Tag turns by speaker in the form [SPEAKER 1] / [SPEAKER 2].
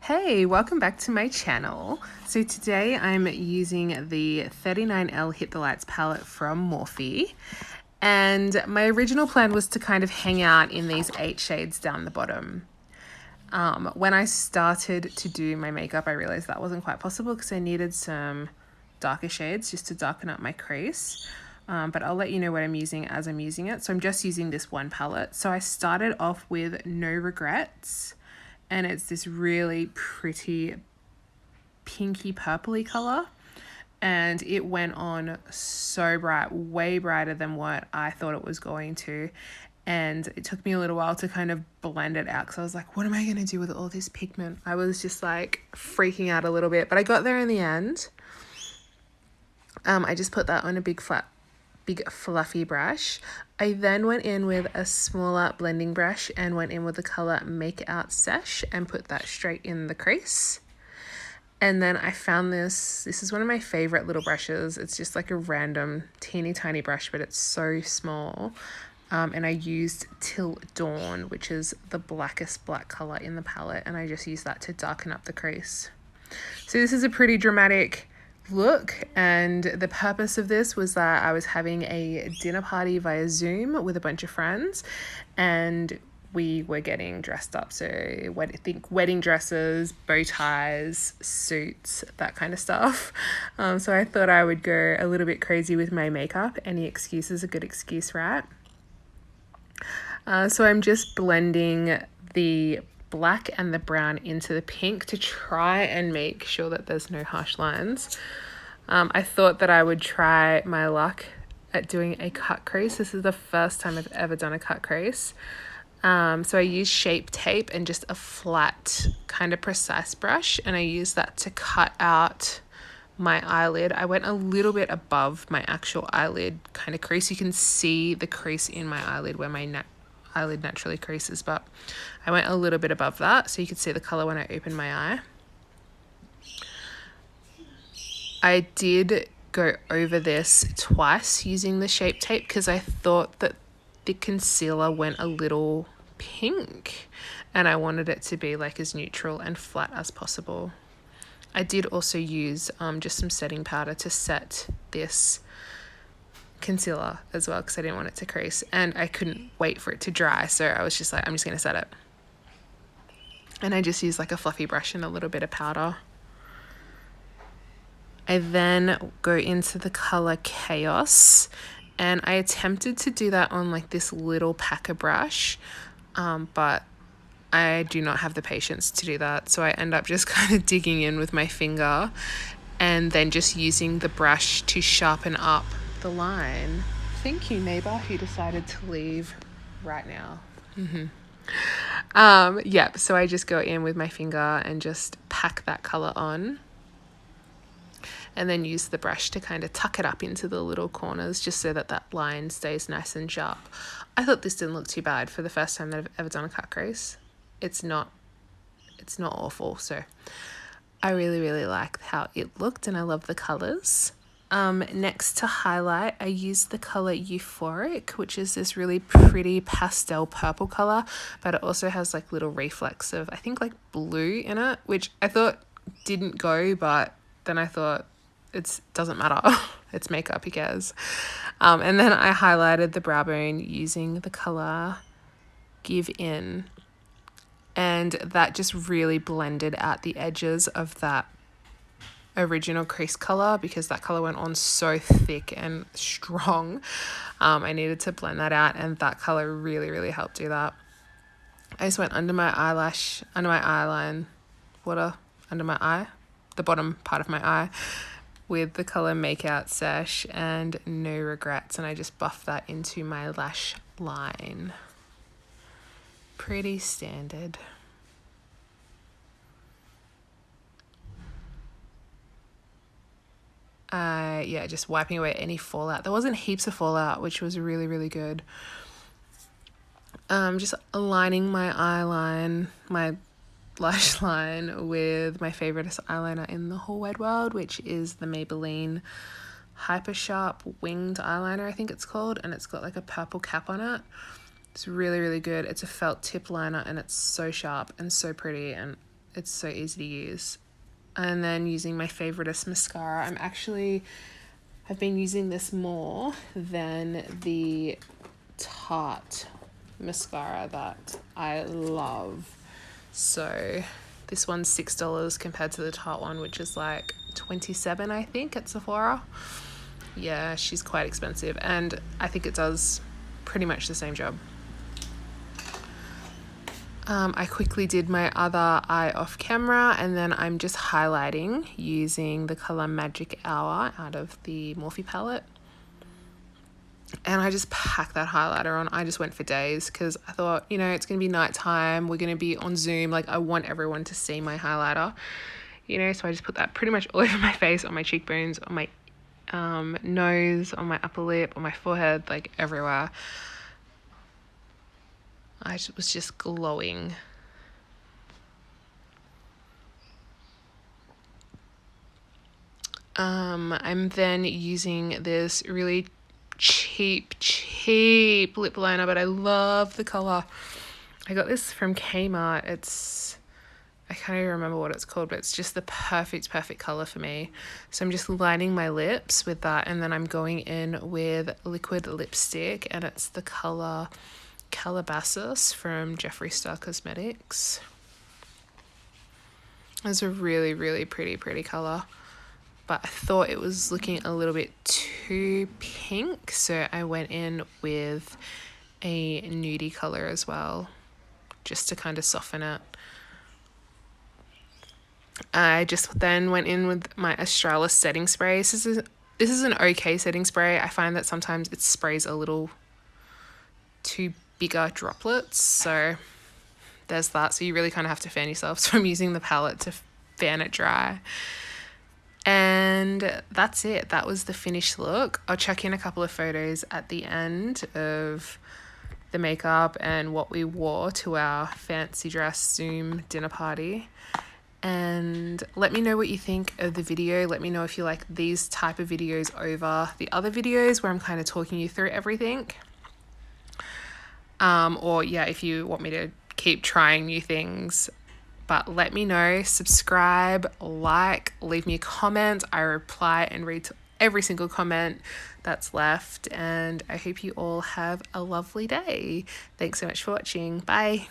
[SPEAKER 1] Hey, welcome back to my channel. So today I'm using the 39L Hit the Lights palette from Morphe. And my original plan was to kind of hang out in these 8 shades down the bottom. When I started to do my makeup, I realized that wasn't quite possible because I needed some darker shades just to darken up my crease. But I'll let you know what I'm using as I'm using it. So I'm just using this one palette. So I started off with No Regrets, and it's this really pretty pinky purpley color, and it went on so bright, way brighter than what I thought it was going to. And it took me a little while to kind of blend it out because I was like, what am I going to do with all this pigment? I was just like freaking out a little bit, but I got there in the end. I just put that on a big fluffy brush. I then went in with a smaller blending brush and went in with the color Make Out Sesh and put that straight in the crease. And then I found this is one of my favorite little brushes. It's just like a random teeny tiny brush, but it's so small. And I used Till Dawn, which is the blackest black color in the palette, and I just used that to darken up the crease. So this is a pretty dramatic look, and the purpose of this was that I was having a dinner party via Zoom with a bunch of friends, and we were getting dressed up. So I think wedding dresses, bow ties, suits, that kind of stuff. So I thought I would go a little bit crazy with my makeup. Any excuse is a good excuse, right? So I'm just blending the black and the brown into the pink to try and make sure that there's no harsh lines. I thought that I would try my luck at doing a cut crease. This is the first time I've ever done a cut crease. So I used Shape Tape and just a flat kind of precise brush, and I used that to cut out my eyelid. I went a little bit above my actual eyelid kind of crease. You can see the crease in my eyelid where my eyelid naturally creases, but I went a little bit above that so you could see the color when I opened my eye. I did go over this twice using the Shape Tape because I thought that the concealer went a little pink and I wanted it to be like as neutral and flat as possible. I did also use just some setting powder to set this concealer as well because I didn't want it to crease, and I couldn't wait for it to dry, so I was just like, I'm just going to set it. And I just used like a fluffy brush and a little bit of powder. I then go into the color Chaos, and I attempted to do that on like this little packer brush, but I do not have the patience to do that, so I end up just kind of digging in with my finger and then just using the brush to sharpen up the line. Thank you, neighbor, who decided to leave right now. So I just go in with my finger and just pack that color on, and then use the brush to kind of tuck it up into the little corners just so that that line stays nice and sharp. I thought this didn't look too bad for the first time that I've ever done a cut crease. It's not awful, so I really liked how it looked, and I love the colors. Next, to highlight, I used the color Euphoric, which is this really pretty pastel purple color, but it also has like little reflex of, I think, like blue in it, which I thought didn't go, but then I thought it doesn't matter. It's makeup, who cares? And then I highlighted the brow bone using the color Give In, and that just really blended out the edges of that original crease color because that color went on so thick and strong. I needed to blend that out, and that color really helped do that. I just went under my eyeline, under my eye, the bottom part of my eye, with the color Make Out Sesh and No Regrets, and I just buffed that into my lash line. Pretty standard. Just wiping away any fallout. There wasn't heaps of fallout, which was really good. Just aligning my eyeline, my lash line, with my favorite eyeliner in the whole wide world, which is the Maybelline Hyper Sharp Winged Eyeliner, I think it's called, and it's got like a purple cap on it. It's really good. It's a felt tip liner, and it's so sharp and so pretty, and It's so easy to use. And then using my favoriteest mascara. I've been using this more than the Tarte mascara that I love. So this one's $6 compared to the Tarte one, which is like $27, I think, at Sephora. Yeah, she's quite expensive, and I think it does pretty much the same job. I quickly did my other eye off camera, and then I'm just highlighting using the color Magic Hour out of the Morphe palette. And I just packed that highlighter on. I just went for days because I thought, you know, it's going to be nighttime. We're going to be on Zoom. Like, I want everyone to see my highlighter, you know, so I just put that pretty much all over my face, on my cheekbones, on my nose, on my upper lip, on my forehead, like everywhere. I was just glowing. I'm then using this really cheap lip liner, but I love the color. I got this from Kmart. I can't even remember what it's called, but it's just the perfect color for me. So I'm just lining my lips with that, and then I'm going in with liquid lipstick, and it's the color Calabasas from Jeffree Star Cosmetics. It's a really pretty color, but I thought it was looking a little bit too pink, so I went in with a nudie color as well, just to kind of soften it. I just then went in with my Australis setting spray. This is an okay setting spray. I find that sometimes it sprays a little too bigger droplets, so there's that. So you really kind of have to fan yourself. So I'm using the palette to fan it dry. And that's it. That was the finished look. I'll chuck in a couple of photos at the end of the makeup and what we wore to our fancy dress Zoom dinner party. And let me know what you think of the video. Let me know if you like these type of videos over the other videos where I'm kind of talking you through everything. Or yeah, if you want me to keep trying new things. But let me know, subscribe, like, leave me a comment. I reply and read to every single comment that's left. And I hope you all have a lovely day. Thanks so much for watching. Bye.